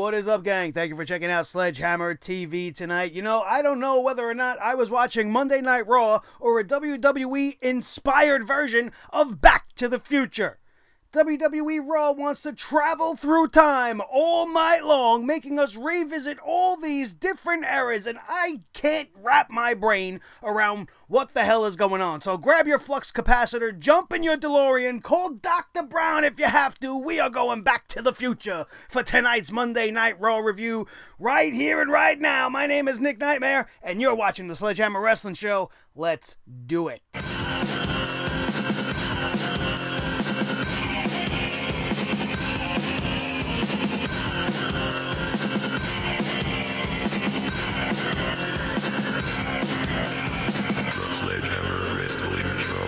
What is up, gang? Thank you for checking out Sledgehammer TV tonight. You know, I don't know whether or not I was watching Monday Night Raw or a WWE-inspired version of Back to the Future. WWE Raw wants to travel through time all night long, making us revisit all these different eras, and I can't wrap my brain around what the hell is going on. So grab your flux capacitor, jump in your DeLorean, call Dr. Brown if you have to. We are going back to the future for tonight's Monday Night Raw review right here and right now. My name is Nick Nightmare, and you're watching the Sledgehammer Wrestling Show. Let's do it. Sledgehammer Wrestling Show.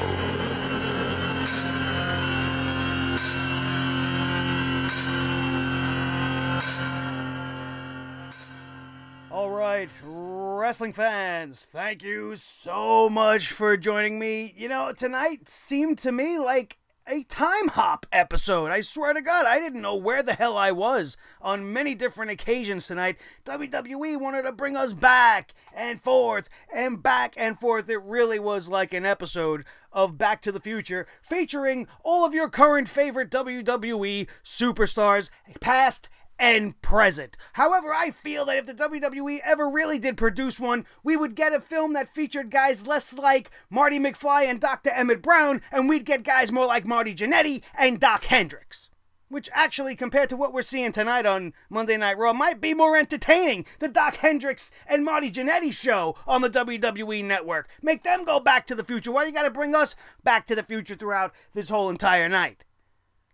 All right, wrestling fans, thank you so much for joining me. You know, tonight seemed to me like a time hop episode. I swear to God, I didn't know where the hell I was on many different occasions tonight. WWE wanted to bring us back and forth and back and forth. It really was like an episode of Back to the Future, featuring all of your current favorite WWE superstars, past and present. However, I feel that if the WWE ever really did produce one, we would get a film that featured guys less like Marty McFly and Dr. Emmett Brown, and we'd get guys more like Marty Jannetty and Doc Hendricks. Which actually, compared to what we're seeing tonight on Monday Night Raw, might be more entertaining. The Doc Hendricks and Marty Jannetty show on the WWE Network. Make them go back to the future. Why do you gotta bring us back to the future throughout this whole entire night?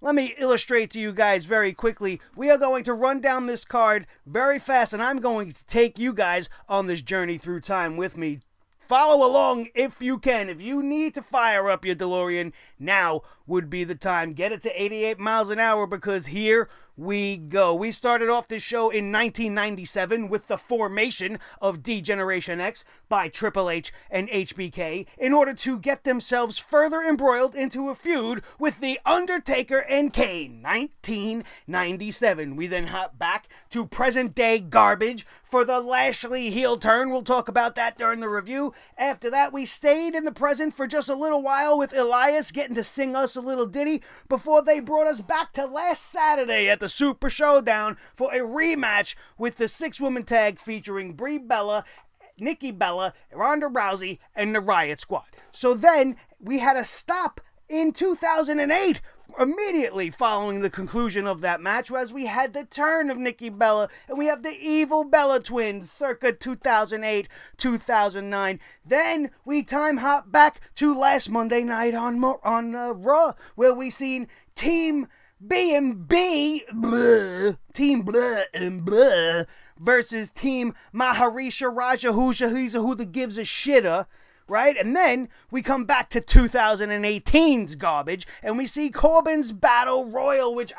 Let me illustrate to you guys very quickly. We are going to run down this card very fast, and I'm going to take you guys on this journey through time with me. Follow along if you can. If you need to fire up your DeLorean, now would be the time. Get it to 88 miles an hour, because here we go. We started off this show in 1997 with the formation of D-Generation X by Triple H and HBK in order to get themselves further embroiled into a feud with The Undertaker and Kane. 1997. We then hop back to present-day garbage for the Lashley heel turn. We'll talk about that during the review. After that, we stayed in the present for just a little while with Elias getting to sing us a little ditty before they brought us back to last Saturday at the Super Showdown for a rematch with the six-woman tag featuring Brie Bella, Nikki Bella, Ronda Rousey, and the Riot Squad. So then we had a stop in 2008 immediately following the conclusion of that match, as we had the turn of Nikki Bella, and we have the Evil Bella Twins circa 2008-2009. Then we time hop back to last Monday night on Raw, where we seen Team B&B, Team Blah and Blah, versus Team Maharisha Raja who the gives a shitter. Right? And then we come back to 2018's garbage, and we see Corbin's Battle Royal, which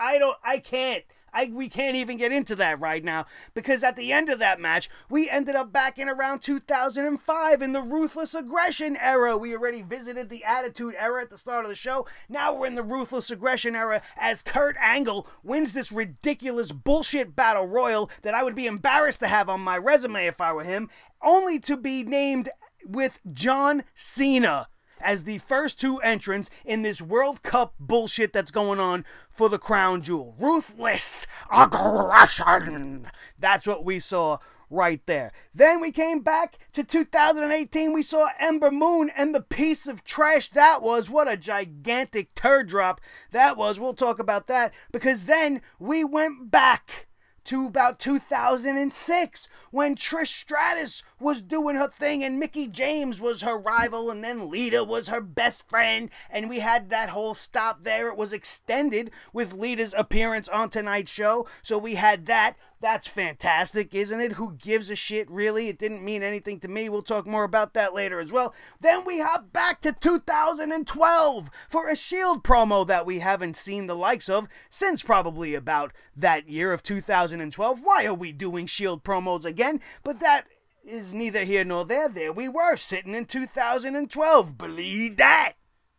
we can't even get into that right now, because at the end of that match, we ended up back in around 2005 in the Ruthless Aggression era. We already visited the Attitude Era at the start of the show. Now we're in the Ruthless Aggression era as Kurt Angle wins this ridiculous bullshit Battle Royal that I would be embarrassed to have on my resume if I were him, only to be named with John Cena as the first two entrants in this World Cup bullshit that's going on for the crown jewel. Ruthless Aggression. That's what we saw right there. Then we came back to 2018. We saw Ember Moon and the piece of trash that was. What a gigantic turd drop that was. We'll talk about that, because then we went back to about 2006 when Trish Stratus was doing her thing and Mickie James was her rival, and then Lita was her best friend, and we had that whole stop there. It was extended with Lita's appearance on tonight's show, so we had that. That's fantastic, isn't it? Who gives a shit, really? It didn't mean anything to me. We'll talk more about that later as well. Then we hop back to 2012 for a Shield promo that we haven't seen the likes of since probably about that year of 2012. Why are we doing Shield promos again? But that is neither here nor there. There we were, sitting in 2012. Believe that.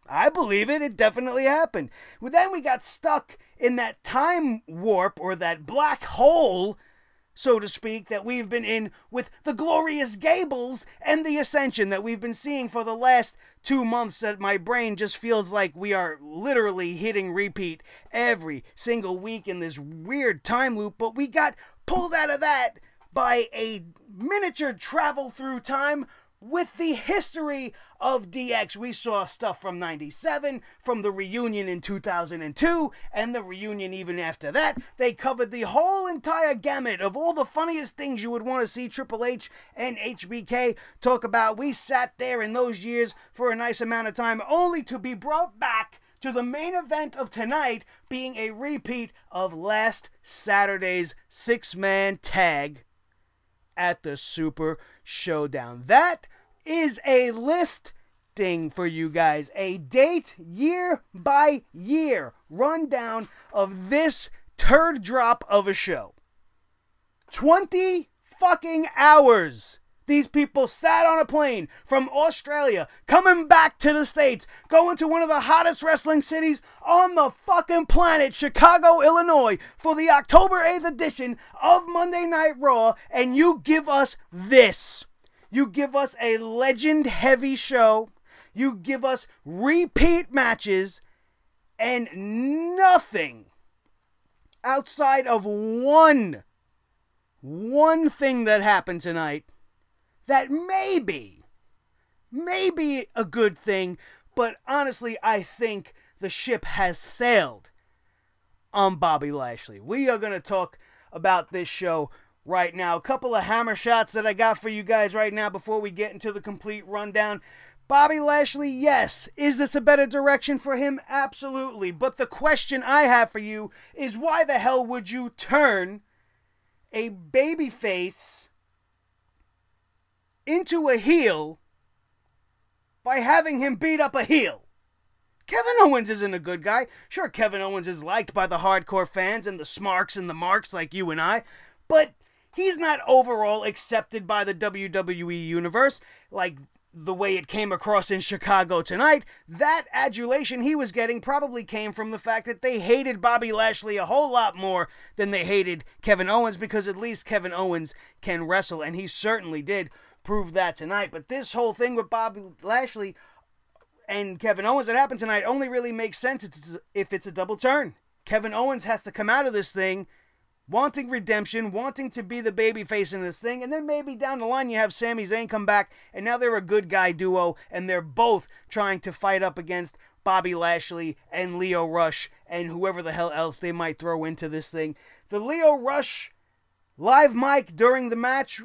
I believe it. It definitely happened. Well, then we got stuck in that time warp, or that black hole, so to speak, that we've been in with the Glorious Gables and the Ascension that we've been seeing for the last 2 months, that my brain just feels like we are literally hitting repeat every single week in this weird time loop. But we got pulled out of that by a miniature travel through time with the history of DX. We saw stuff from 97, from the reunion in 2002, and the reunion even after that. They covered the whole entire gamut of all the funniest things you would want to see Triple H and HBK talk about. We sat there in those years for a nice amount of time, only to be brought back to the main event of tonight being a repeat of last Saturday's 6-man tag at the Super Showdown. That is a listing for you guys, a date year by year rundown of this turd drop of a show. 20 fucking hours. These people sat on a plane from Australia, coming back to the States, going to one of the hottest wrestling cities on the fucking planet, Chicago, Illinois, for the October 8th edition of Monday Night Raw, and you give us this. You give us a legend-heavy show, you give us repeat matches, and nothing outside of one thing that happened tonight that maybe a good thing, but honestly, I think the ship has sailed on Bobby Lashley. We are going to talk about this show right now. A couple of hammer shots that I got for you guys right now before we get into the complete rundown. Bobby Lashley, yes. Is this a better direction for him? Absolutely. But the question I have for you is, why the hell would you turn a babyface into a heel by having him beat up a heel? Kevin Owens isn't a good guy. Sure, Kevin Owens is liked by the hardcore fans and the smarks and the marks like you and I, but he's not overall accepted by the WWE universe like the way it came across in Chicago tonight. That adulation he was getting probably came from the fact that they hated Bobby Lashley a whole lot more than they hated Kevin Owens, because at least Kevin Owens can wrestle, and he certainly did prove that tonight. But this whole thing with Bobby Lashley and Kevin Owens that happened tonight only really makes sense if it's a double turn. Kevin Owens has to come out of this thing wanting redemption, wanting to be the babyface in this thing, and then maybe down the line you have Sami Zayn come back, and now they're a good guy duo, and they're both trying to fight up against Bobby Lashley and Lio Rush and whoever the hell else they might throw into this thing. The Lio Rush live mic during the match,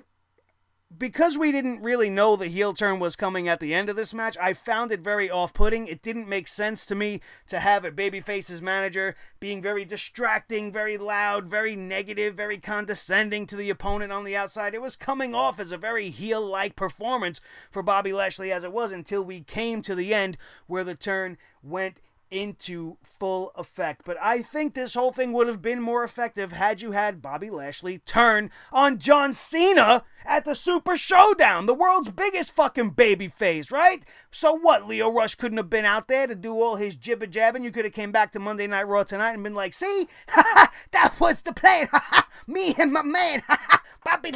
because we didn't really know the heel turn was coming at the end of this match, I found it very off-putting. It didn't make sense to me to have a babyface's manager being very distracting, very loud, very negative, very condescending to the opponent on the outside. It was coming off as a very heel-like performance for Bobby Lashley as it was, until we came to the end where the turn went into full effect. But I think this whole thing would have been more effective had you had Bobby Lashley turn on John Cena at the Super Showdown, the world's biggest fucking babyface, right? So what, Lio Rush couldn't have been out there to do all his jibber jabbing? You could have came back to Monday Night Raw tonight and been like, see, that was the plan, me and my man, Bobby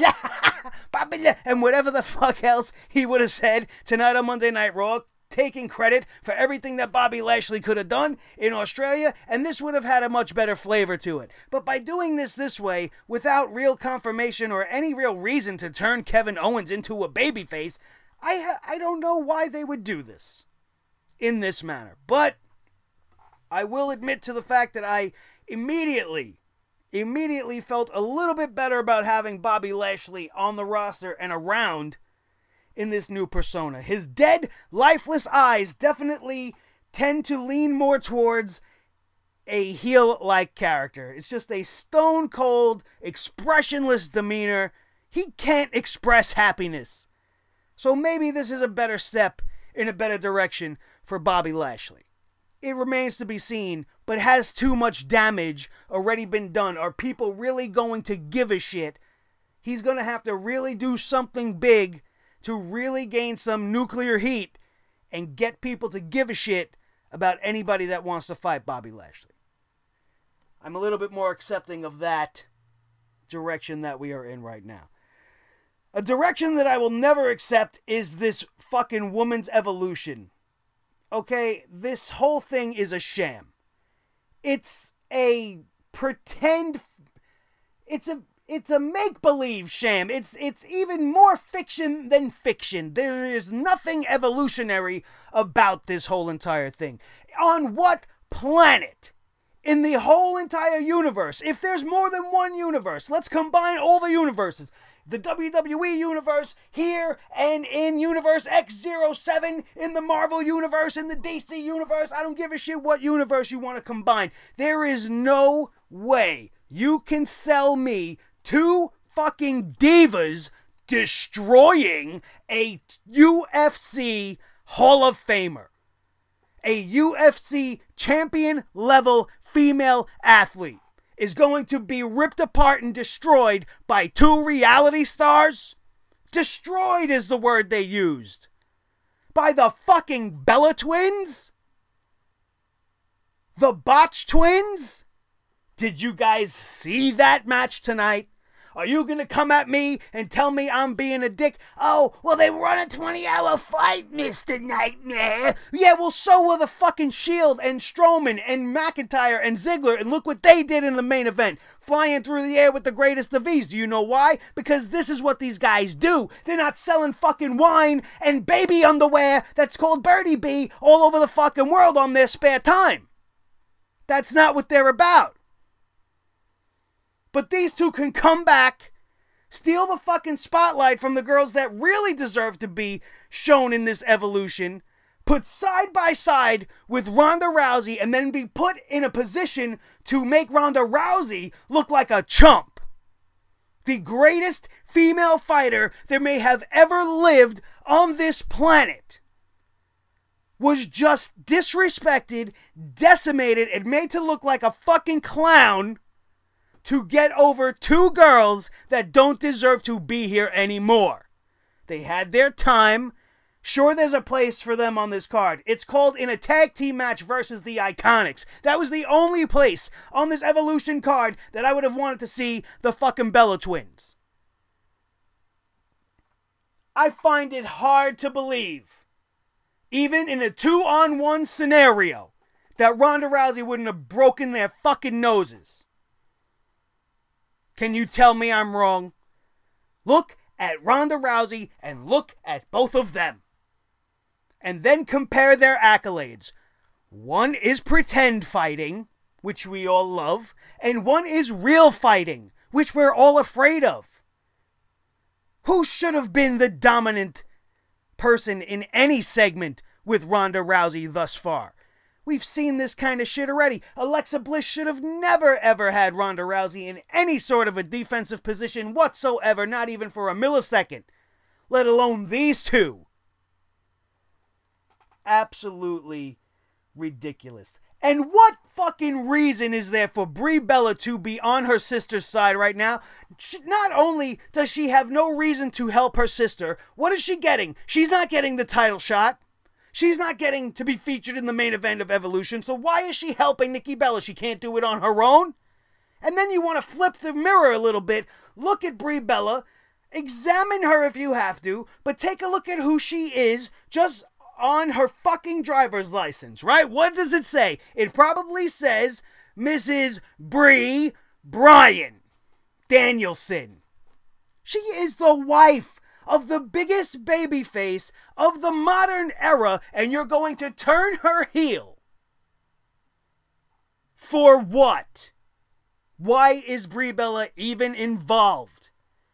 and whatever the fuck else he would have said tonight on Monday Night Raw, taking credit for everything that Bobby Lashley could have done in Australia, and this would have had a much better flavor to it. But by doing this way, without real confirmation or any real reason to turn Kevin Owens into a babyface, I don't know why they would do this in this manner. But I will admit to the fact that I immediately felt a little bit better about having Bobby Lashley on the roster and around in this new persona. His dead, lifeless eyes definitely tend to lean more towards a heel-like character. It's just a stone-cold, expressionless demeanor. He can't express happiness. So maybe this is a better step in a better direction for Bobby Lashley. It remains to be seen, but has too much damage already been done? Are people really going to give a shit? He's going to have to really do something big to really gain some nuclear heat and get people to give a shit about anybody that wants to fight Bobby Lashley. I'm a little bit more accepting of that direction that we are in right now. A direction that I will never accept is this fucking woman's evolution. Okay, this whole thing is a sham. It's a pretend... It's a make-believe sham. It's even more fiction than fiction. There is nothing evolutionary about this whole entire thing. On what planet in the whole entire universe, if there's more than one universe, let's combine all the universes. The WWE universe here and in universe X07, in the Marvel universe, in the DC universe. I don't give a shit what universe you want to combine. There is no way you can sell me two fucking divas destroying a UFC Hall of Famer. A UFC champion level female athlete is going to be ripped apart and destroyed by two reality stars? Destroyed is the word they used. By the fucking Bella twins? The Botch twins? Did you guys see that match tonight? Are you going to come at me and tell me I'm being a dick? Oh, well, they were on a 20-hour fight, Mr. Nightmare. Yeah, well, so will the fucking Shield and Strowman and McIntyre and Ziggler. And look what they did in the main event. Flying through the air with the greatest of ease. Do you know why? Because this is what these guys do. They're not selling fucking wine and baby underwear that's called Birdie Bee all over the fucking world on their spare time. That's not what they're about. But these two can come back, steal the fucking spotlight from the girls that really deserve to be shown in this evolution, put side by side with Ronda Rousey, and then be put in a position to make Ronda Rousey look like a chump. The greatest female fighter there may have ever lived on this planet was just disrespected, decimated, and made to look like a fucking clown to get over two girls that don't deserve to be here anymore. They had their time. Sure, there's a place for them on this card. It's called in a tag team match versus the Iconics. That was the only place on this Evolution card that I would have wanted to see the fucking Bella twins. I find it hard to believe, even in a 2-on-1 scenario, that Ronda Rousey wouldn't have broken their fucking noses. Can you tell me I'm wrong? Look at Ronda Rousey and look at both of them. And then compare their accolades. One is pretend fighting, which we all love, and one is real fighting, which we're all afraid of. Who should have been the dominant person in any segment with Ronda Rousey thus far? We've seen this kind of shit already. Alexa Bliss should have never ever had Ronda Rousey in any sort of a defensive position whatsoever, not even for a millisecond, let alone these two. Absolutely ridiculous. And what fucking reason is there for Brie Bella to be on her sister's side right now? Not only does she have no reason to help her sister, what is she getting? She's not getting the title shot. She's not getting to be featured in the main event of Evolution, so why is she helping Nikki Bella? She can't do it on her own? And then you want to flip the mirror a little bit, look at Brie Bella, examine her if you have to, but take a look at who she is just on her fucking driver's license, right? What does it say? It probably says Mrs. Brie Bryan Danielson. She is the wife of the biggest babyface of the modern era, and you're going to turn her heel. For what? Why is Brie Bella even involved?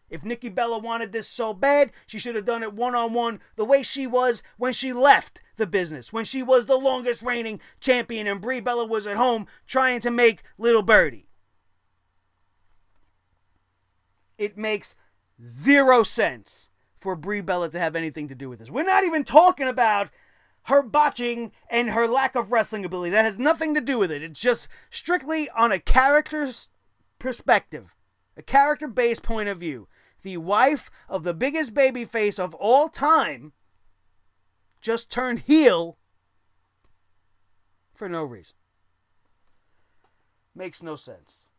If Nikki Bella wanted this so bad, she should have done it one-on-one the way she was when she left the business, when she was the longest reigning champion and Brie Bella was at home trying to make little birdie. It makes zero sense for Brie Bella to have anything to do with this. We're not even talking about her botching and her lack of wrestling ability. That has nothing to do with it. It's just strictly on a character's perspective, a character-based point of view. The wife of the biggest babyface of all time just turned heel for no reason. Makes no sense.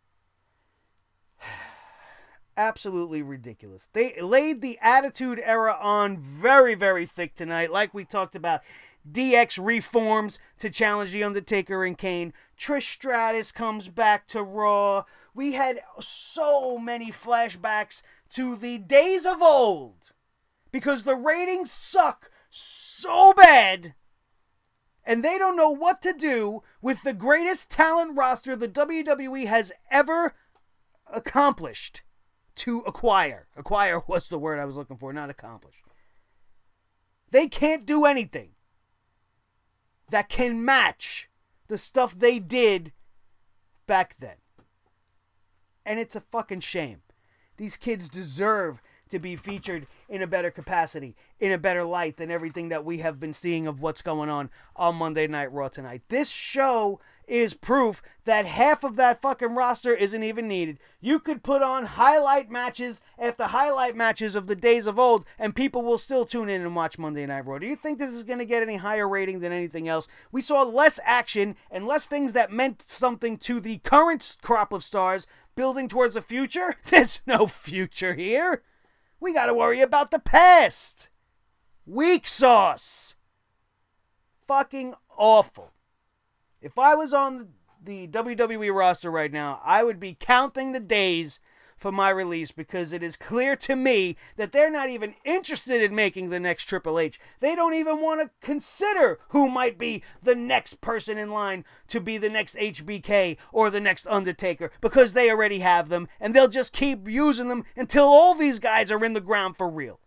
Absolutely ridiculous. They laid the Attitude Era on very, very thick tonight, like we talked about. DX reforms to challenge The Undertaker and Kane. Trish Stratus comes back to Raw. We had so many flashbacks to the days of old because the ratings suck so bad and they don't know what to do with the greatest talent roster the WWE has ever accomplished to acquire. Acquire was the word I was looking for, not accomplish. They can't do anything that can match the stuff they did back then. And it's a fucking shame. These kids deserve to be featured in a better capacity, in a better light than everything that we have been seeing of what's going on Monday Night Raw tonight. This show is proof that half of that fucking roster isn't even needed. You could put on highlight matches after highlight matches of the days of old, and people will still tune in and watch Monday Night Raw. Do you think this is going to get any higher rating than anything else? We saw less action and less things that meant something to the current crop of stars building towards the future. There's no future here. We got to worry about the past. Weak sauce. Fucking awful. If I was on the WWE roster right now, I would be counting the days for my release because it is clear to me that they're not even interested in making the next Triple H. They don't even want to consider who might be the next person in line to be the next HBK or the next Undertaker because they already have them and they'll just keep using them until all these guys are in the ground for real.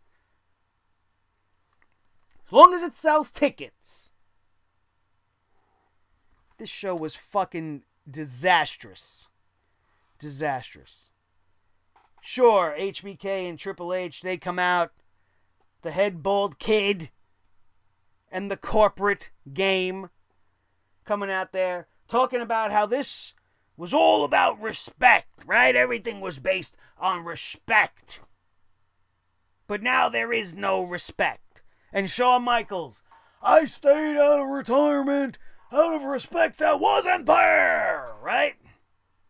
As long as it sells tickets. This show was fucking disastrous. Disastrous. Sure, HBK and Triple H, they come out, the head bald kid and the corporate game coming out there talking about how this was all about respect, right? Everything was based on respect. But now there is no respect. And Shawn Michaels, I stayed out of retirement out of respect that wasn't there, right?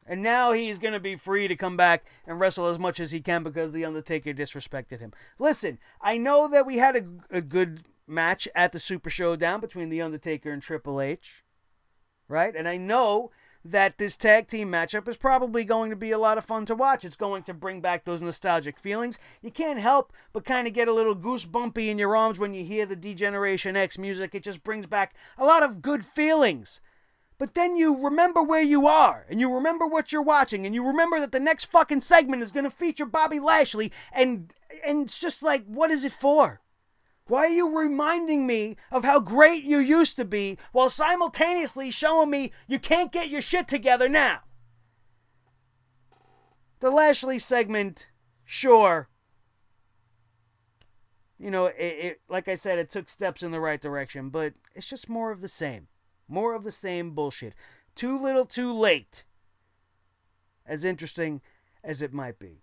And now he's going to be free to come back and wrestle as much as he can because The Undertaker disrespected him. Listen, I know that we had a good match at the Super Showdown between The Undertaker and Triple H, right? And I know that this tag team matchup is probably going to be a lot of fun to watch. It's going to bring back those nostalgic feelings. You can't help but kind of get a little goosebumpy in your arms when you hear the D-Generation X music. It just brings back a lot of good feelings. But then you remember where you are, and you remember what you're watching, and you remember that the next fucking segment is going to feature Bobby Lashley, and it's just like, what is it for? Why are you reminding me of how great you used to be while simultaneously showing me you can't get your shit together now? The Lashley segment, sure. You know, like I said, it took steps in the right direction, but it's just more of the same. More of the same bullshit. Too little, too late. As interesting as it might be.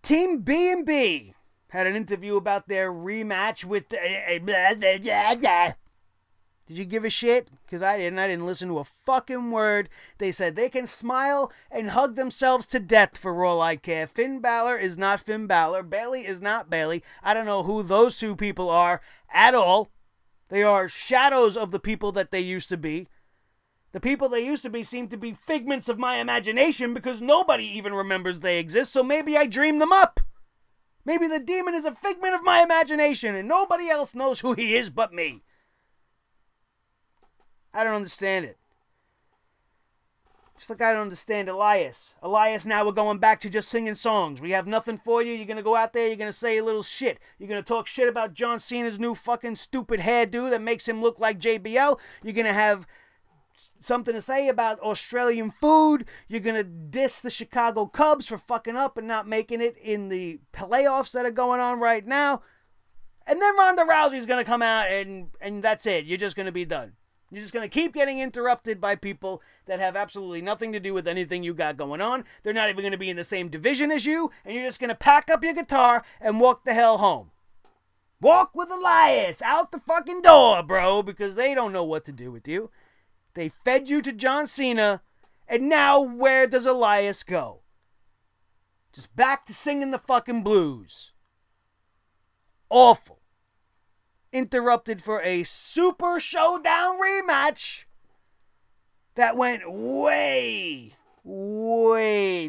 Team B&B had an interview about their rematch with... Did you give a shit? Because I didn't. I didn't listen to a fucking word. They said they can smile and hug themselves to death for all I care. Finn Balor is not Finn Balor. Bayley is not Bayley. I don't know who those two people are at all. They are shadows of the people that they used to be. The people they used to be seem to be figments of my imagination because nobody even remembers they exist, so maybe I dreamed them up. Maybe the demon is a figment of my imagination and nobody else knows who he is but me. I don't understand it. Just like I don't understand Elias. Elias, now we're going back to just singing songs. We have nothing for you. You're going to go out there. You're going to say a little shit. You're going to talk shit about John Cena's new fucking stupid hairdo that makes him look like JBL. You're going to have something to say about Australian food. You're going to diss the Chicago Cubs for fucking up and not making it in the playoffs that are going on right now. And then Ronda Rousey's going to come out and that's it. You're just going to be done. You're just going to keep getting interrupted by people that have absolutely nothing to do with anything you got going on. They're not even going to be in the same division as you. And you're just going to pack up your guitar and walk the hell home. Walk with Elias out the fucking door, bro. Because they don't know what to do with you. They fed you to John Cena. And now where does Elias go? Just back to singing the fucking blues. Awful. Interrupted for a Super Showdown rematch that went way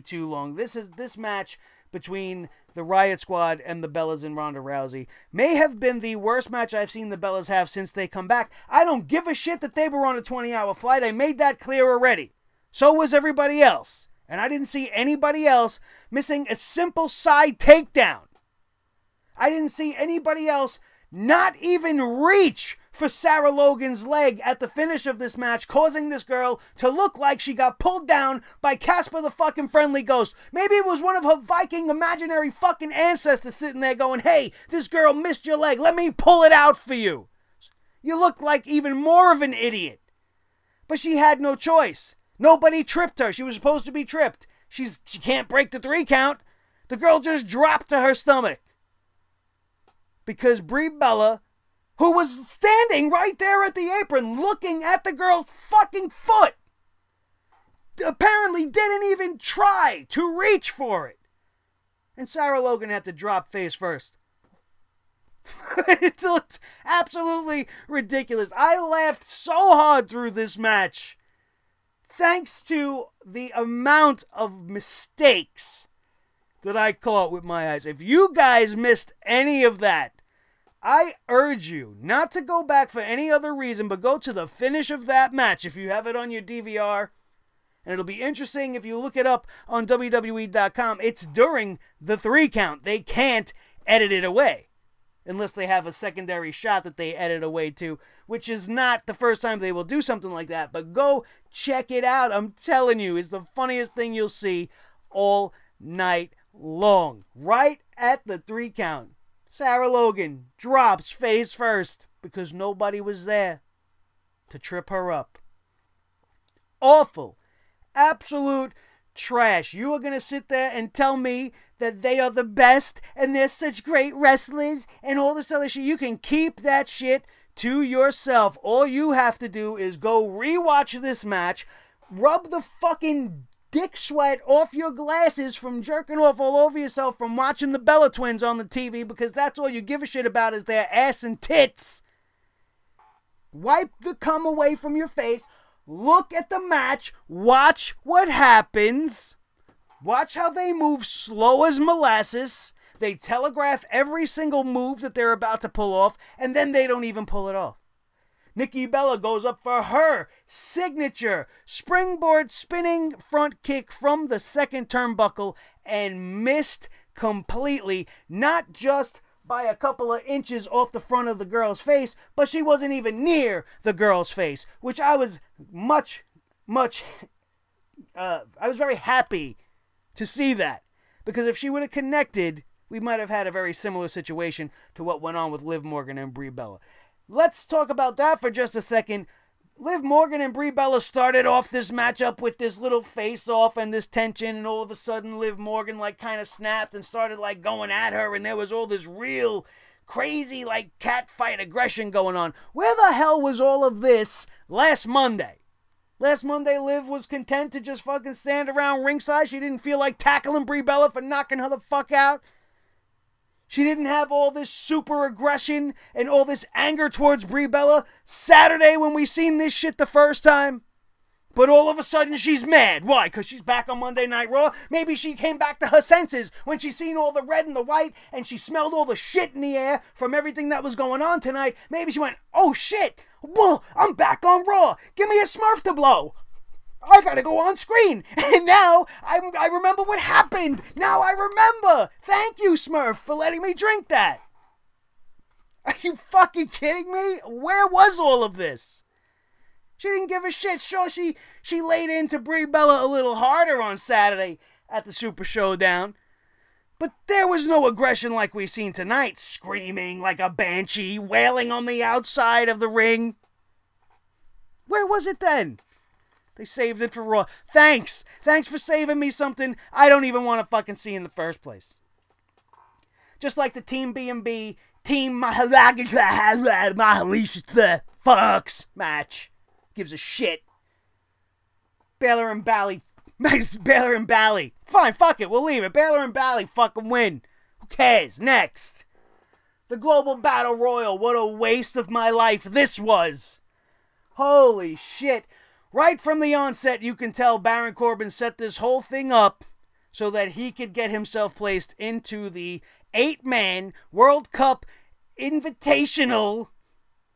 too long. This match between the Riot Squad and the Bellas and Ronda Rousey may have been the worst match I've seen the Bellas have since they come back. I don't give a shit that they were on a 20-hour flight. I made that clear already. So was everybody else. And I didn't see anybody else missing a simple side takedown. I didn't see anybody else not even reach for Sarah Logan's leg at the finish of this match, causing this girl to look like she got pulled down by Casper the fucking Friendly Ghost. Maybe it was one of her Viking imaginary fucking ancestors sitting there going, hey, this girl missed your leg. Let me pull it out for you. You look like even more of an idiot. But she had no choice. Nobody tripped her. She was supposed to be tripped. She can't break the 3 count. The girl just dropped to her stomach. Because Brie Bella, who was standing right there at the apron looking at the girl's fucking foot, apparently didn't even try to reach for it. And Sarah Logan had to drop face first. It looked absolutely ridiculous. I laughed so hard through this match. Thanks to the amount of mistakes that I caught with my eyes. If you guys missed any of that, I urge you not to go back for any other reason, but go to the finish of that match if you have it on your DVR. And it'll be interesting if you look it up on WWE.com. It's during the 3 count. They can't edit it away. Unless they have a secondary shot that they edit away to, which is not the first time they will do something like that. But go check it out. I'm telling you, it's the funniest thing you'll see all night long. Right at the 3 count, Sarah Logan drops face first because nobody was there to trip her up. Awful. Absolute trash. You are going to sit there and tell me that they are the best and they're such great wrestlers and all this other shit. You can keep that shit to yourself. All you have to do is go rewatch this match, rub the fucking dick sweat off your glasses from jerking off all over yourself from watching the Bella Twins on the TV, because that's all you give a shit about is their ass and tits. Wipe the cum away from your face. Look at the match. Watch what happens. Watch how they move slow as molasses. They telegraph every single move that they're about to pull off, and then they don't even pull it off. Nikki Bella goes up for her signature springboard spinning front kick from the second turnbuckle and missed completely, not just by a couple of inches off the front of the girl's face, but she wasn't even near the girl's face, which I was I was very happy to see that, because if she would have connected, we might have had a very similar situation to what went on with Liv Morgan and Brie Bella. Let's talk about that for just a second. Liv Morgan and Brie Bella started off this matchup with this little face-off and this tension, and all of a sudden Liv Morgan kind of snapped and started going at her, and there was all this real crazy cat fight aggression going on. Where the hell was all of this last Monday? Last Monday, Liv was content to just fucking stand around ringside. She didn't feel like tackling Brie Bella for knocking her the fuck out. She didn't have all this super aggression and all this anger towards Brie Bella Saturday when we seen this shit the first time. But all of a sudden she's mad. Why? Because she's back on Monday Night Raw? Maybe she came back to her senses when she seen all the red and the white and she smelled all the shit in the air from everything that was going on tonight. Maybe she went, oh shit, well, I'm back on Raw. Give me a Smurf to blow. I gotta go on screen. And now I remember what happened. Now I remember. Thank you, Smurf, for letting me drink that. Are you fucking kidding me? Where was all of this? She didn't give a shit. Sure, she laid into Brie Bella a little harder on Saturday at the Super Showdown. But there was no aggression like we seen tonight. Screaming like a banshee, wailing on the outside of the ring. Where was it then? They saved it for Raw. Thanks. Thanks for saving me something I don't even want to fucking see in the first place. Just like the Team B&B, Team Fucks match. Gives a shit. Baylor and Bally Baylor and Bally. Fine, fuck it, we'll leave it. Baylor and Bally fucking win. Who cares? Next. The Global Battle Royal. What a waste of my life this was. Holy shit. Right from the onset, you can tell Baron Corbin set this whole thing up so that he could get himself placed into the 8-man World Cup Invitational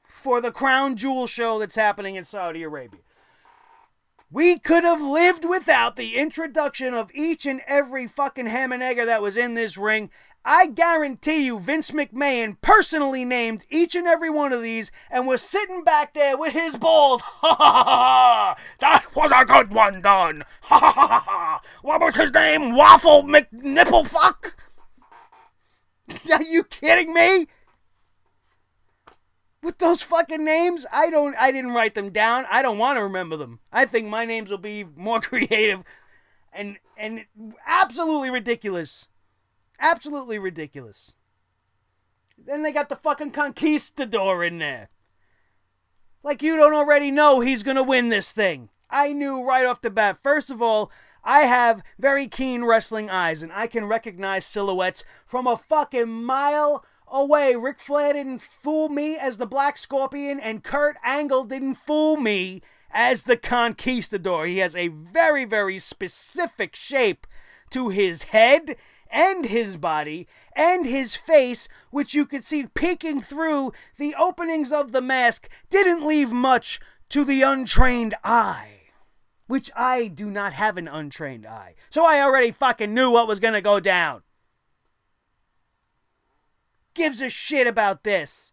for the Crown Jewel show that's happening in Saudi Arabia. We could have lived without the introduction of each and every fucking ham and egger that was in this ring. I guarantee you Vince McMahon personally named each and every one of these and was sitting back there with his balls. Ha ha ha! That was a good one done. Ha ha ha ha! What was his name? Waffle McNipplefuck? Are you kidding me? With those fucking names, I didn't write them down. I don't want to remember them. I think my names will be more creative and absolutely ridiculous. Absolutely ridiculous. Then they got the fucking Conquistador in there. Like you don't already know he's gonna win this thing. I knew right off the bat. First of all, I have very keen wrestling eyes and I can recognize silhouettes from a fucking mile away. Ric Flair didn't fool me as the Black Scorpion, and Kurt Angle didn't fool me as the Conquistador. He has a very, very specific shape to his head and his body and his face, which you could see peeking through the openings of the mask. Didn't leave much to the untrained eye, which I do not have an untrained eye. So I already fucking knew what was gonna go down. Gives a shit about this.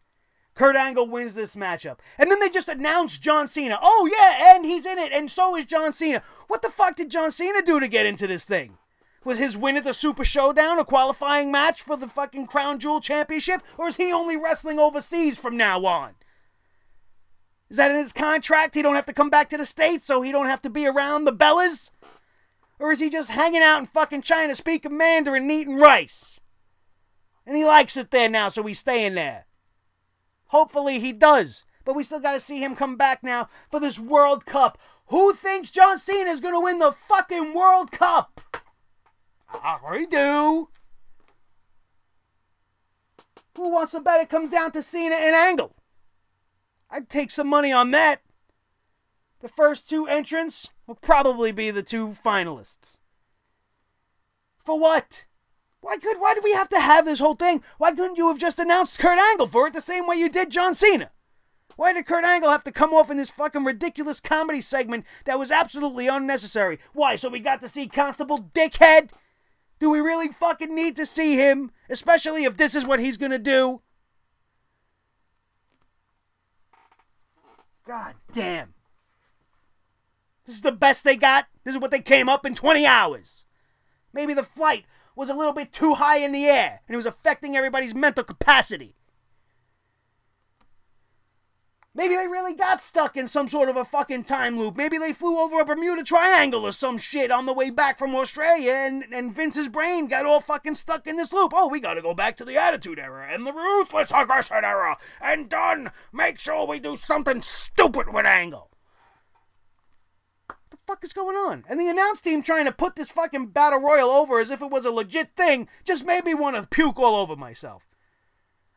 Kurt Angle wins this matchup. And then they just announced John Cena. Oh yeah, and he's in it, and so is John Cena. What the fuck did John Cena do to get into this thing? Was his win at the Super Showdown a qualifying match for the fucking Crown Jewel Championship? Or is he only wrestling overseas from now on? Is that in his contract? He don't have to come back to the States, so he don't have to be around the Bellas? Or is he just hanging out in fucking China speaking Mandarin and eating rice? And he likes it there now, so he's staying there. Hopefully he does. But we still got to see him come back now for this World Cup. Who thinks John Cena is going to win the fucking World Cup? I do. Who wants to bet it comes down to Cena and Angle? I'd take some money on that. The first two entrants will probably be the two finalists. For what? Why do we have to have this whole thing? Why couldn't you have just announced Kurt Angle for it the same way you did John Cena? Why did Kurt Angle have to come off in this fucking ridiculous comedy segment that was absolutely unnecessary? Why, so we got to see Constable Dickhead? Do we really fucking need to see him? Especially if this is what he's gonna do? God damn. This is the best they got? This is what they came up in 20 hours. Maybe the flight was a little bit too high in the air, and it was affecting everybody's mental capacity. Maybe they really got stuck in some sort of a fucking time loop. Maybe they flew over a Bermuda Triangle or some shit on the way back from Australia, and Vince's brain got all fucking stuck in this loop. Oh, we gotta go back to the Attitude Era, and the Ruthless Aggression Era, and done. Make sure we do something stupid with Angle. What the fuck is going on? And the announce team trying to put this fucking battle royal over as if it was a legit thing just made me want to puke all over myself.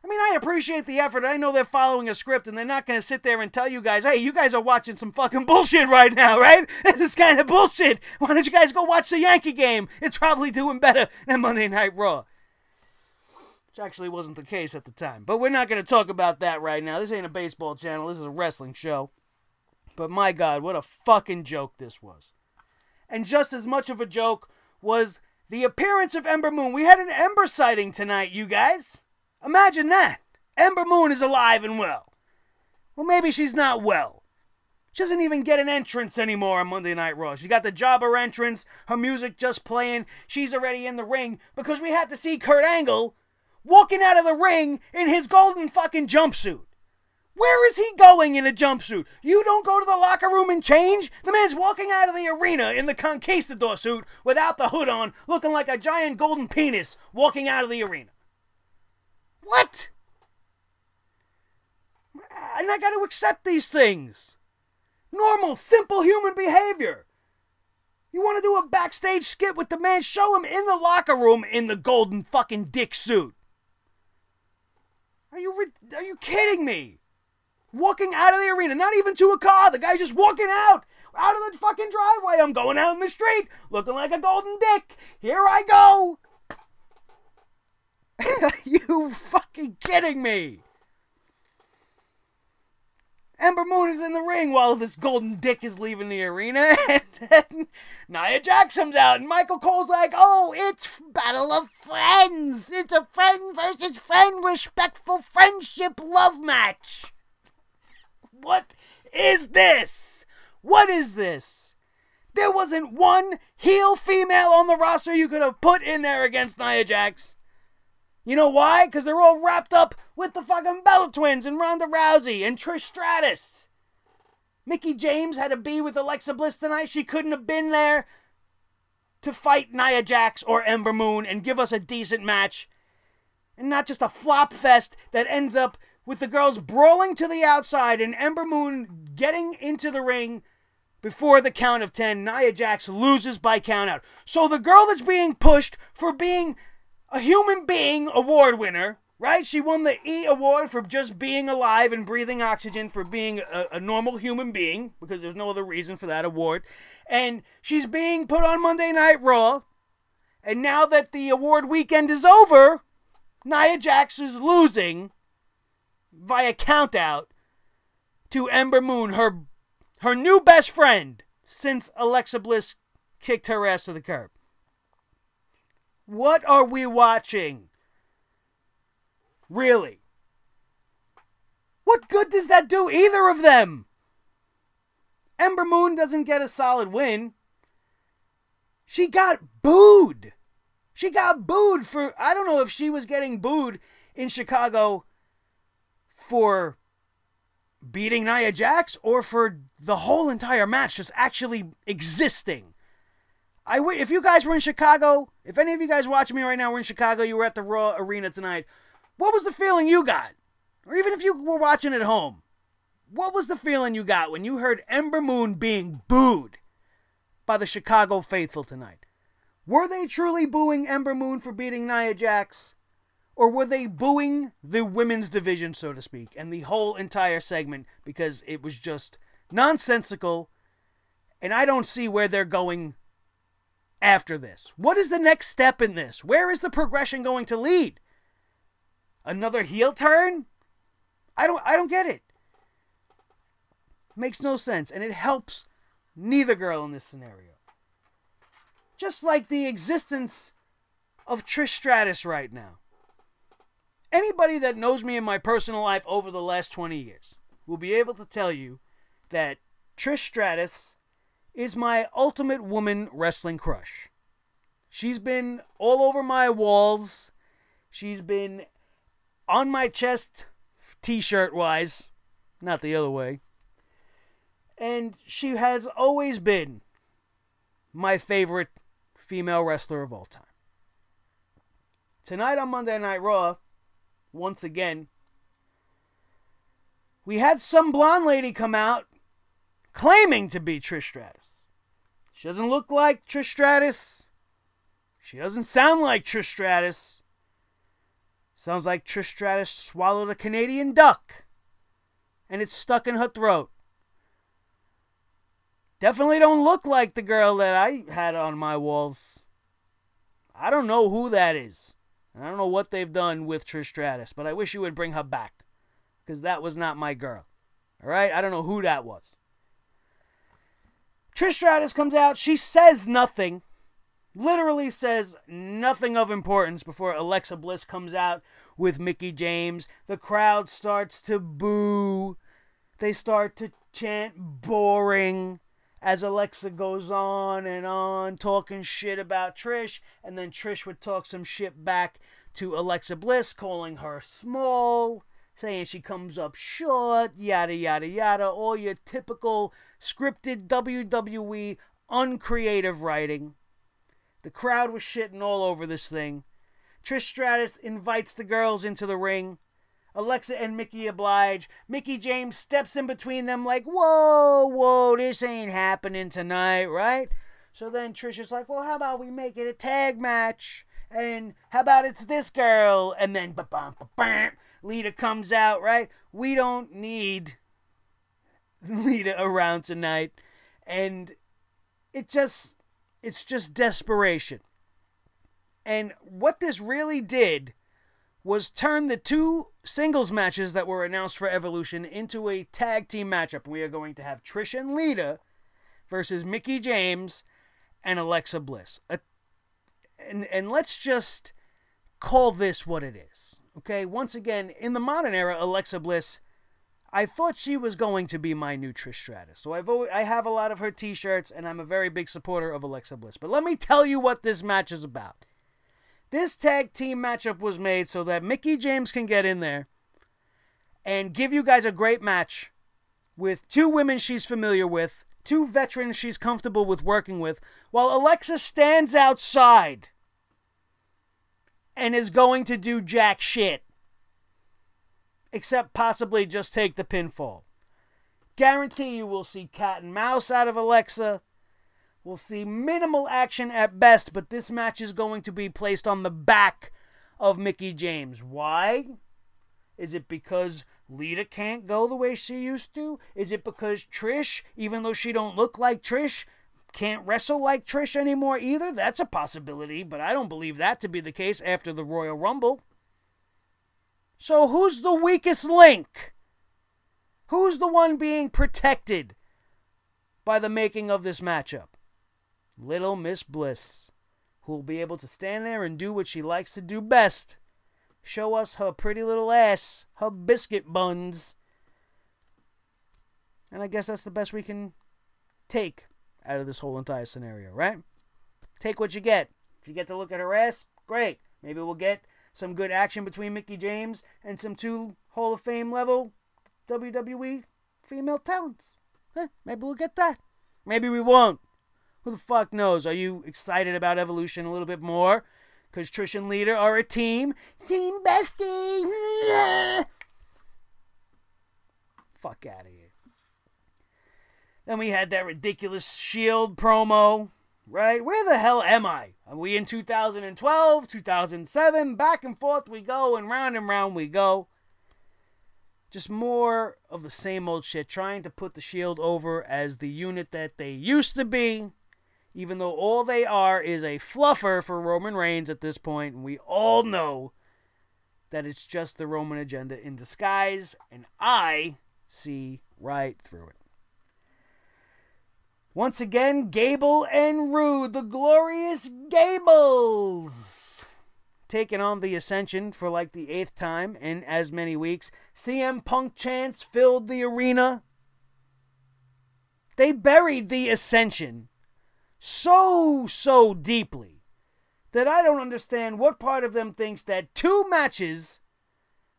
I mean, I appreciate the effort. I know they're following a script and they're not going to sit there and tell you guys, hey, you guys are watching some fucking bullshit right now, right? This is kind of bullshit. Why don't you guys go watch the Yankee game? It's probably doing better than Monday Night Raw. Which actually wasn't the case at the time. But we're not going to talk about that right now. This ain't a baseball channel. This is a wrestling show. But my God, what a fucking joke this was. And just as much of a joke was the appearance of Ember Moon. We had an Ember sighting tonight, you guys. Imagine that. Ember Moon is alive and well. Well, maybe she's not well. She doesn't even get an entrance anymore on Monday Night Raw. She got the jobber entrance, her music just playing. She's already in the ring because we had to see Kurt Angle walking out of the ring in his golden fucking jumpsuit. Where is he going in a jumpsuit? You don't go to the locker room and change? The man's walking out of the arena in the Conquistador suit without the hood on, looking like a giant golden penis walking out of the arena. What? And I got to accept these things. Normal, simple human behavior. You want to do a backstage skit with the man? Show him in the locker room in the golden fucking dick suit. Are you kidding me? Walking out of the arena, not even to a car. The guy's just walking out of the fucking driveway. I'm going out in the street, looking like a golden dick. Here I go. Are you fucking kidding me? Ember Moon is in the ring while this golden dick is leaving the arena, and then Nia Jax comes out, and Michael Cole's like, oh, it's Battle of Friends. It's a friend versus friend, respectful friendship love match. What is this? What is this? There wasn't one heel female on the roster you could have put in there against Nia Jax. You know why? Because they're all wrapped up with the fucking Bella Twins and Ronda Rousey and Trish Stratus. Mickie James had to be with Alexa Bliss tonight. She couldn't have been there to fight Nia Jax or Ember Moon and give us a decent match. And not just a flop fest that ends up with the girls brawling to the outside and Ember Moon getting into the ring before the count of 10. Nia Jax loses by countout. So the girl that's being pushed for being a human being award winner, right? She won the E award for just being alive and breathing oxygen, for being a normal human being, because there's no other reason for that award. And she's being put on Monday Night Raw. And now that the award weekend is over, Nia Jax is losing via countout to Ember Moon, her new best friend since Alexa Bliss kicked her ass to the curb. What are we watching? Really? What good does that do either of them? Ember Moon doesn't get a solid win. She got booed. She got booed for, I don't know if she was getting booed in Chicago for beating Nia Jax or for the whole entire match just actually existing. If you guys were in Chicago, if any of you guys watching me right now were in Chicago, you were at the Raw Arena tonight, what was the feeling you got? Or even if you were watching at home, what was the feeling you got when you heard Ember Moon being booed by the Chicago faithful tonight? Were they truly booing Ember Moon for beating Nia Jax? Or were they booing the women's division, so to speak, and the whole entire segment because it was just nonsensical, and I don't see where they're going after this? What is the next step in this? Where is the progression going to lead? Another heel turn? I don't get it. Makes no sense, and it helps neither girl in this scenario. Just like the existence of Trish Stratus right now. Anybody that knows me in my personal life over the last 20 years will be able to tell you that Trish Stratus is my ultimate woman wrestling crush. She's been all over my walls. She's been on my chest, t-shirt wise, not the other way. And she has always been my favorite female wrestler of all time. Tonight on Monday Night Raw, once again, we had some blonde lady come out claiming to be Trish Stratus. She doesn't look like Trish Stratus. She doesn't sound like Trish Stratus. Sounds like Trish Stratus swallowed a Canadian duck and it's stuck in her throat. Definitely don't look like the girl that I had on my walls. I don't know who that is. I don't know what they've done with Trish Stratus, but I wish you would bring her back, because that was not my girl. Alright? I don't know who that was. Trish Stratus comes out. She says nothing. Literally says nothing of importance before Alexa Bliss comes out with Mickie James. The crowd starts to boo. They start to chant boring as Alexa goes on, talking shit about Trish, and then Trish would talk some shit back to Alexa Bliss, calling her small, saying she comes up short, yada, yada, yada, all your typical scripted WWE uncreative writing. The crowd was shitting all over this thing. Trish Stratus invites the girls into the ring. Alexa and Mickie oblige. Mickie James steps in between them like, whoa, this ain't happening tonight, right? So then Trish is like, well, how about we make it a tag match? And how about it's this girl? And then Lita comes out, right? We don't need Lita around tonight. And it's just desperation. And what this really did was turn the two singles matches that were announced for Evolution into a tag team matchup. We are going to have Trish and Lita versus Mickie James and Alexa Bliss. And let's just call this what it is. Okay, once again, in the modern era, Alexa Bliss, I thought she was going to be my new Trish Stratus. So I have a lot of her t-shirts, and I'm a very big supporter of Alexa Bliss. But let me tell you what this match is about. This tag team matchup was made so that Mickie James can get in there and give you guys a great match with two women she's familiar with, two veterans she's comfortable with working with, while Alexa stands outside and is going to do jack shit. Except possibly just take the pinfall. Guarantee you will see cat and mouse out of Alexa. We'll see minimal action at best, but this match is going to be placed on the back of Mickie James. Why? Is it because Lita can't go the way she used to? Is it because Trish, even though she don't look like Trish, can't wrestle like Trish anymore either? That's a possibility, but I don't believe that to be the case after the Royal Rumble. So who's the weakest link? Who's the one being protected by the making of this matchup? Little Miss Bliss, who will be able to stand there and do what she likes to do best. Show us her pretty little ass, her biscuit buns. And I guess that's the best we can take out of this whole entire scenario, right? Take what you get. If you get to look at her ass, great. Maybe we'll get some good action between Mickie James and some two Hall of Fame level WWE female talents. Maybe we'll get that. Maybe we won't. Who the fuck knows? Are you excited about Evolution a little bit more? Because Trish and Lita are a team. Team bestie. Fuck out of here. Then we had that ridiculous Shield promo. Right? Where the hell am I? Are we in 2012, 2007? Back and forth we go, and round we go. Just more of the same old shit, trying to put the Shield over as the unit that they used to be, even though all they are is a fluffer for Roman Reigns at this point, and we all know that it's just the Roman agenda in disguise, and I see right through it. Once again, Gable and Rude, the glorious Gables, taking on the Ascension for like the 8th time in as many weeks. CM Punk chants filled the arena. They buried the Ascension so deeply that I don't understand what part of them thinks that 2 matches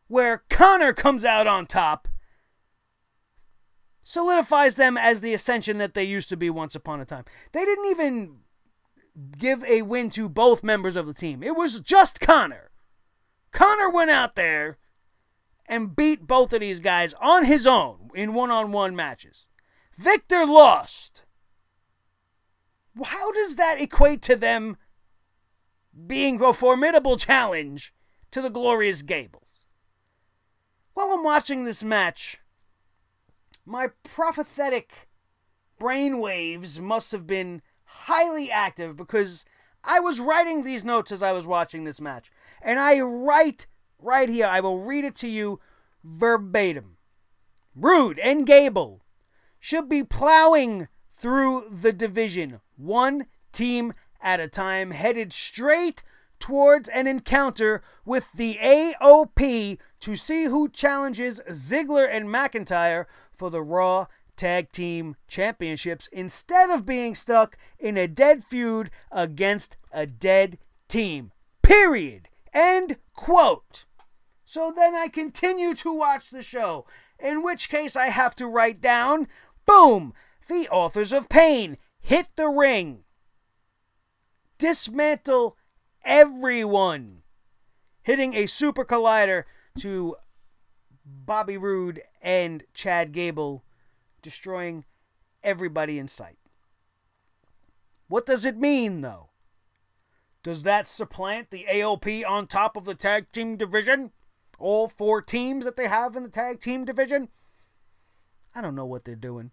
where Connor comes out on top solidifies them as the Ascension that they used to be once upon a time. They didn't even give a win to both members of the team. It was just Connor. Connor went out there and beat both of these guys on his own in one-on-one matches. Victor lost. How does that equate to them being a formidable challenge to the glorious Gables? While I'm watching this match, my prophetic brainwaves must have been highly active because I was writing these notes as I was watching this match. And I write right here, I will read it to you verbatim. Rude and Gable should be plowing through the division, one team at a time, headed straight towards an encounter with the AOP to see who challenges Ziggler and McIntyre for the Raw Tag Team Championships instead of being stuck in a dead feud against a dead team. Period. End quote. So then I continue to watch the show, in which case I have to write down, boom, the Authors of Pain hit the ring. Dismantle everyone. Hitting a super collider to Bobby Roode and Chad Gable, destroying everybody in sight. What does it mean, though? Does that supplant the AOP on top of the tag team division? All 4 teams that they have in the tag team division? I don't know what they're doing.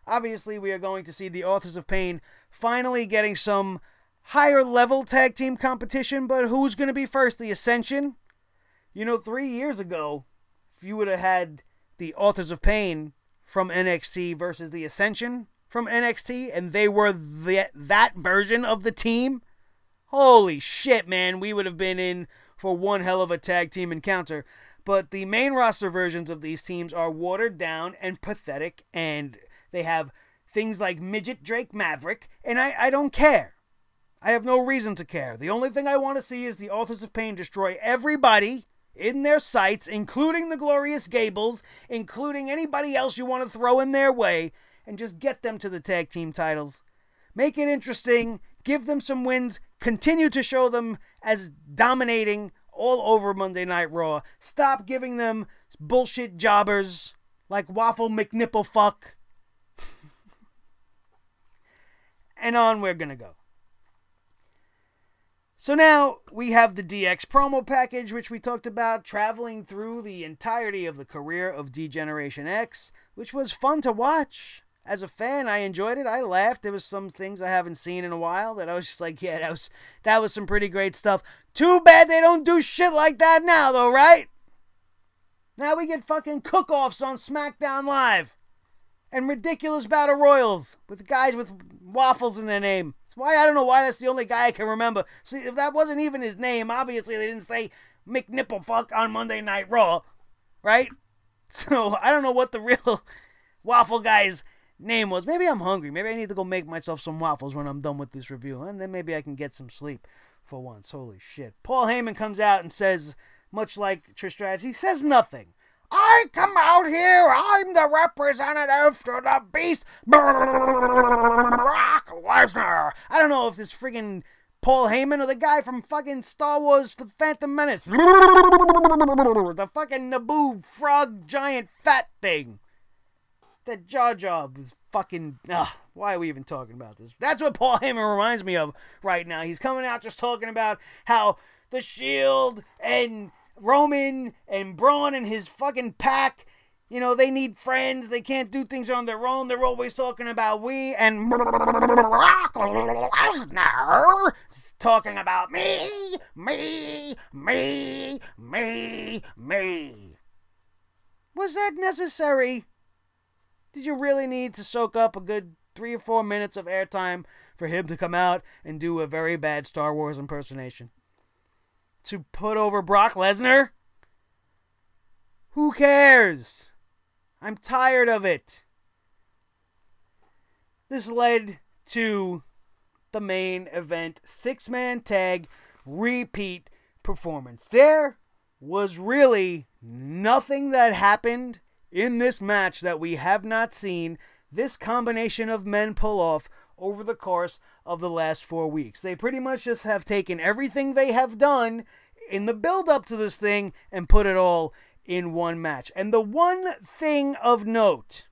Obviously, we are going to see the Authors of Pain finally getting some higher level tag team competition, but who's going to be first? The Ascension? 3 years ago, if you would have had the Authors of Pain from NXT versus the Ascension from NXT, and they were that version of the team, holy shit, man, we would have been in for one hell of a tag team encounter. But the main roster versions of these teams are watered down and pathetic, and they have things like Midget Drake Maverick, and I don't care. I have no reason to care. The only thing I want to see is the Authors of Pain destroy everybody in their sights, including the Glorious Gables, including anybody else you want to throw in their way, and just get them to the tag team titles. Make it interesting. Give them some wins. Continue to show them as dominating all over Monday Night Raw. Stop giving them bullshit jobbers like Waffle McNipplefuck. And on we're going to go. So now we have the DX promo package, which we talked about, traveling through the entirety of the career of D-Generation X, which was fun to watch. As a fan, I enjoyed it. I laughed. There was some things I haven't seen in a while that I was just like, yeah, that was some pretty great stuff. Too bad they don't do shit like that now, though, right? Now we get fucking cook-offs on SmackDown Live. And ridiculous battle royals with guys with waffles in their name. That's why I don't know why that's the only guy I can remember. See, if that wasn't even his name, obviously they didn't say McNipplefuck on Monday Night Raw, right? So I don't know what the real waffle guy's name was. Maybe I'm hungry. Maybe I need to go make myself some waffles when I'm done with this review, and then maybe I can get some sleep for once. Holy shit. Paul Heyman comes out and says, much like Trish Stratus, he says nothing. I come out here, I'm the representative to the beast, Brock Lesnar. I don't know if this friggin' Paul Heyman or the guy from fucking Star Wars The Phantom Menace. The fucking Naboo frog giant fat thing. That Jar Jar was fucking... why are we even talking about this? That's what Paul Heyman reminds me of right now. He's coming out just talking about how the Shield and Roman and Braun and his fucking pack, they need friends. They can't do things on their own. They're always talking about we and Brock Lesnar talking about me. Was that necessary? Did you really need to soak up a good 3 or 4 minutes of airtime for him to come out and do a very bad Star Wars impersonation? To put over Brock Lesnar? Who cares? I'm tired of it. This led to the main event 6-man tag repeat performance. There was really nothing that happened in this match that we have not seen this combination of men pull off over the course of the last 4 weeks. They pretty much just have taken everything they have done in the build-up to this thing and put it all in one match. And the one thing of note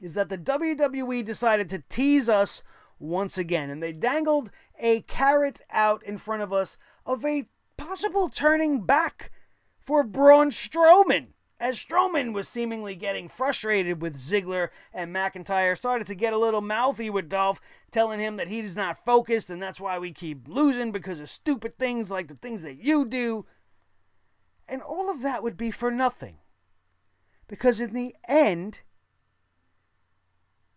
is that the WWE decided to tease us once again, and they dangled a carrot out in front of us of a possible turning back for Braun Strowman. As Strowman was seemingly getting frustrated with Ziggler and McIntyre, started to get a little mouthy with Dolph, telling him that he's not focused and that's why we keep losing because of stupid things like the things that you do. And all of that would be for nothing. Because in the end,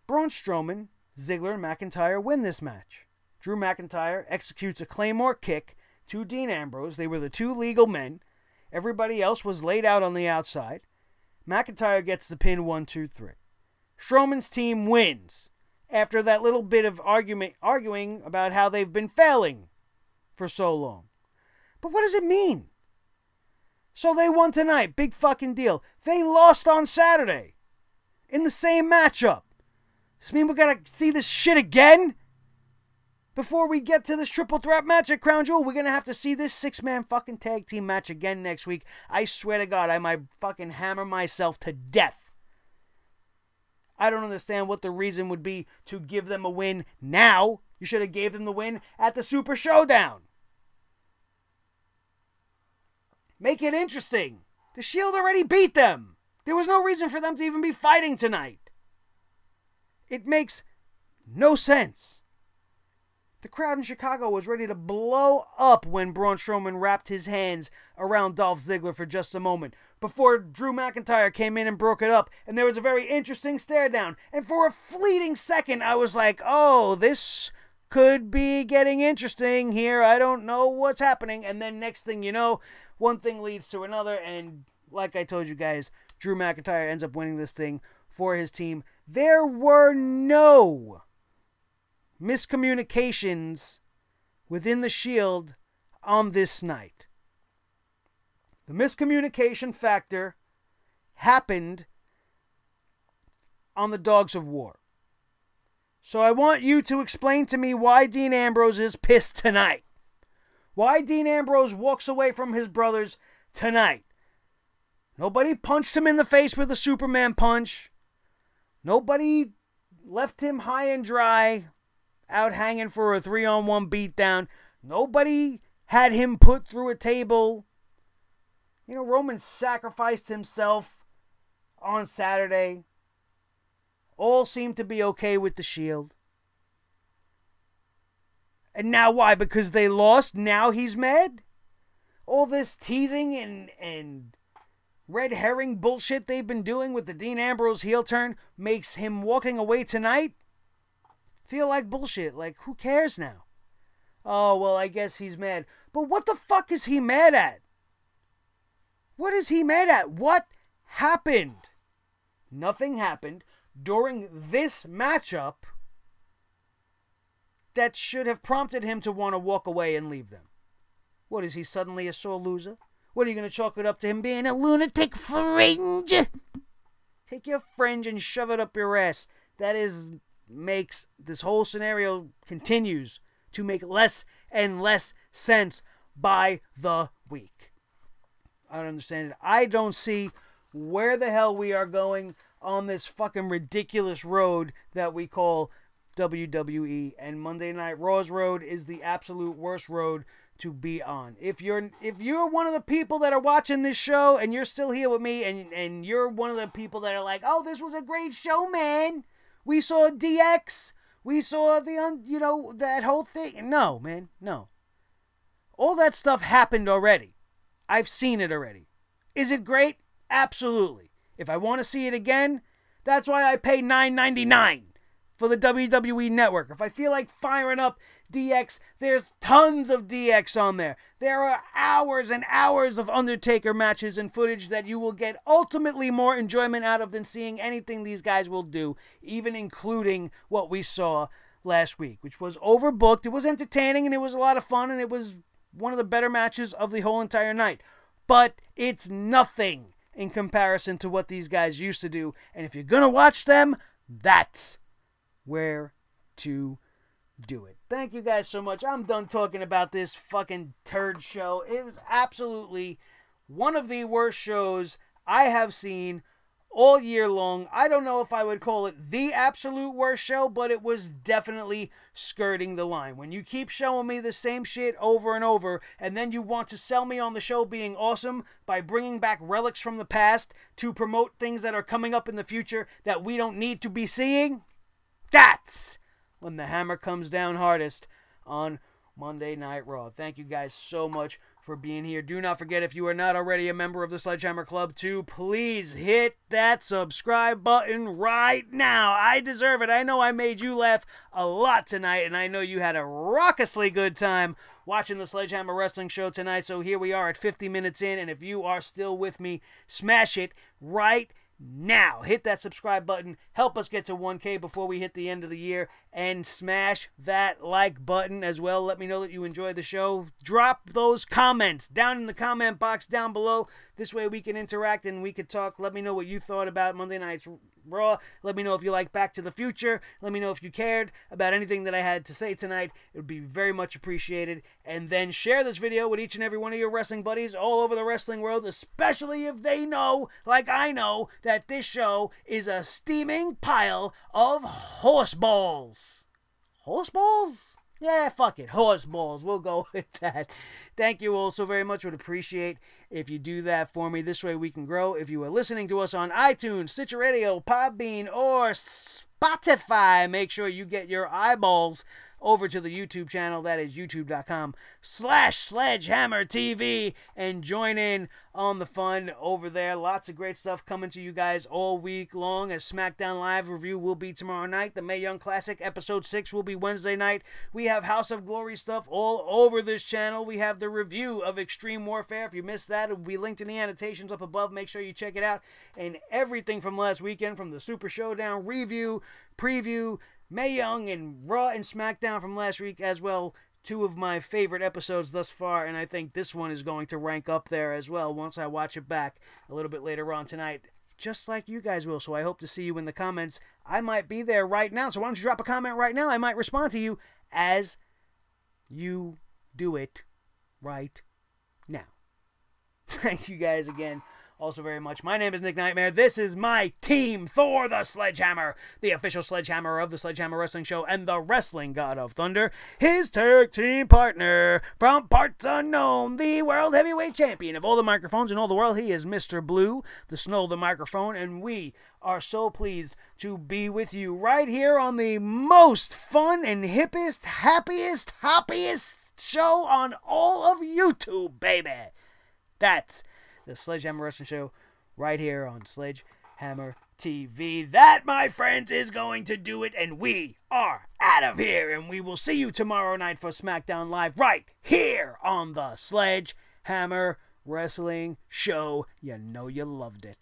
Braun Strowman, Ziggler, and McIntyre win this match. Drew McIntyre executes a Claymore kick to Dean Ambrose. They were the 2 legal men. Everybody else was laid out on the outside. McIntyre gets the pin 1, 2, 3. Strowman's team wins after that little bit of arguing about how they've been failing for so long. But what does it mean? So they won tonight. Big fucking deal. They lost on Saturday in the same matchup. Does this mean we gotta see this shit again? Before we get to this triple threat match at Crown Jewel, we're going to have to see this 6-man fucking tag team match again next week. I swear to God, I might fucking hammer myself to death. I don't understand what the reason would be to give them a win now You should have gave them the win at the Super Showdown. Make it interesting. The Shield already beat them. There was no reason for them to even be fighting tonight. It makes no sense. The crowd in Chicago was ready to blow up when Braun Strowman wrapped his hands around Dolph Ziggler for just a moment before Drew McIntyre came in and broke it up, and there was a very interesting stare down. And for a fleeting second, I was like, oh, this could be getting interesting here. I don't know what's happening. And then next thing you know, one thing leads to another, and like I told you guys, Drew McIntyre ends up winning this thing for his team. There were no miscommunications within the Shield on this night. The miscommunication factor happened on the Dogs of War. So I want you to explain to me why Dean Ambrose is pissed tonight. Why Dean Ambrose walks away from his brothers tonight. Nobody punched him in the face with a Superman punch. Nobody left him high and dry, out hanging for a 3-on-1 beatdown. Nobody had him put through a table. You know, Roman sacrificed himself on Saturday. All seemed to be okay with the Shield. And now why? Because they lost? Now he's mad? All this teasing and red herring bullshit they've been doing with the Dean Ambrose heel turn makes him walking away tonight feel like bullshit. Like, who cares now? Oh, well, I guess he's mad. But what the fuck is he mad at? What is he mad at? What happened? Nothing happened during this matchup that should have prompted him to want to walk away and leave them. What, is he suddenly a sore loser? What, are you going to chalk it up to him being a lunatic fringe? Take your fringe and shove it up your ass. That makes this whole scenario continues to make less and less sense by the week. I don't understand it. I don't see where the hell we are going on this fucking ridiculous road that we call WWE, and Monday Night Raw's road is the absolute worst road to be on. If you're one of the people that are watching this show and you're still here with me and you're one of the people that are like, oh, this was a great show, man. We saw DX. We saw that whole thing. No, man, no. All that stuff happened already. I've seen it already. Is it great? Absolutely. If I want to see it again, that's why I pay $9.99 for the WWE Network. If I feel like firing up DX, there's tons of DX on there. There are hours and hours of Undertaker matches and footage that you will get ultimately more enjoyment out of than seeing anything these guys will do, even including what we saw last week, which was overbooked. It was entertaining and it was a lot of fun and it was one of the better matches of the whole entire night. But it's nothing in comparison to what these guys used to do. And if you're going to watch them, that's where to do it. Thank you guys so much. I'm done talking about this fucking turd show. It was absolutely one of the worst shows I have seen all year long. I don't know if I would call it the absolute worst show, but it was definitely skirting the line. When you keep showing me the same shit over and over, and then you want to sell me on the show being awesome by bringing back relics from the past to promote things that are coming up in the future that we don't need to be seeing, that's when the hammer comes down hardest on Monday Night Raw. Thank you guys so much for being here. Do not forget, if you are not already a member of the Sledgehammer Club, to please hit that subscribe button right now. I deserve it. I know I made you laugh a lot tonight, and I know you had a raucously good time watching the Sledgehammer Wrestling Show tonight. So here we are at 50 minutes in, and if you are still with me, smash it right now. Hit that subscribe button. Help us get to 1K before we hit the end of the year. And smash that like button as well. Let me know that you enjoyed the show. Drop those comments down in the comment box down below. This way we can interact and we can talk. Let me know what you thought about Monday Night's Raw. Let me know if you like Back to the Future. Let me know if you cared about anything that I had to say tonight. It would be very much appreciated. And then share this video with each and every one of your wrestling buddies all over the wrestling world, especially if they know, like I know, that this show is a steaming pile of horse balls. horse balls? Yeah, fuck it. Horse balls. We'll go with that. Thank you all so very much. Would appreciate if you do that for me. This way we can grow. If you are listening to us on iTunes, Stitcher Radio, Podbean, or Spotify, make sure you get your eyeballs over to the YouTube channel. That is youtube.com/SledgehammerTV, and join in on the fun over there. Lots of great stuff coming to you guys all week long. A SmackDown Live review will be tomorrow night. The Mae Young Classic Episode 6 will be Wednesday night. We have House of Glory stuff all over this channel. We have the review of Extreme Warfare. If you missed that, it will be linked in the annotations up above. Make sure you check it out. And everything from last weekend, from the Super Showdown review, preview, Mae Young, and Raw and SmackDown from last week as well. Two of my favorite episodes thus far, and I think this one is going to rank up there as well once I watch it back a little bit later on tonight, just like you guys will. So I hope to see you in the comments. I might be there right now, so why don't you drop a comment right now? I might respond to you as you do it right now. Thank you guys again also very much. My name is Nick Nightmare. This is my team, Thor the Sledgehammer, the official sledgehammer of the Sledgehammer Wrestling Show and the Wrestling God of Thunder. His tag team partner from parts unknown, the World Heavyweight Champion of all the microphones in all the world. He is Mr. Blue, the Snow the microphone, and we are so pleased to be with you right here on the most fun and hippest, happiest, hoppiest show on all of YouTube, baby. That's the Sledgehammer Wrestling Show right here on Sledgehammer TV. That, my friends, is going to do it, and we are out of here. And we will see you tomorrow night for SmackDown Live right here on the Sledgehammer Wrestling Show. You know you loved it.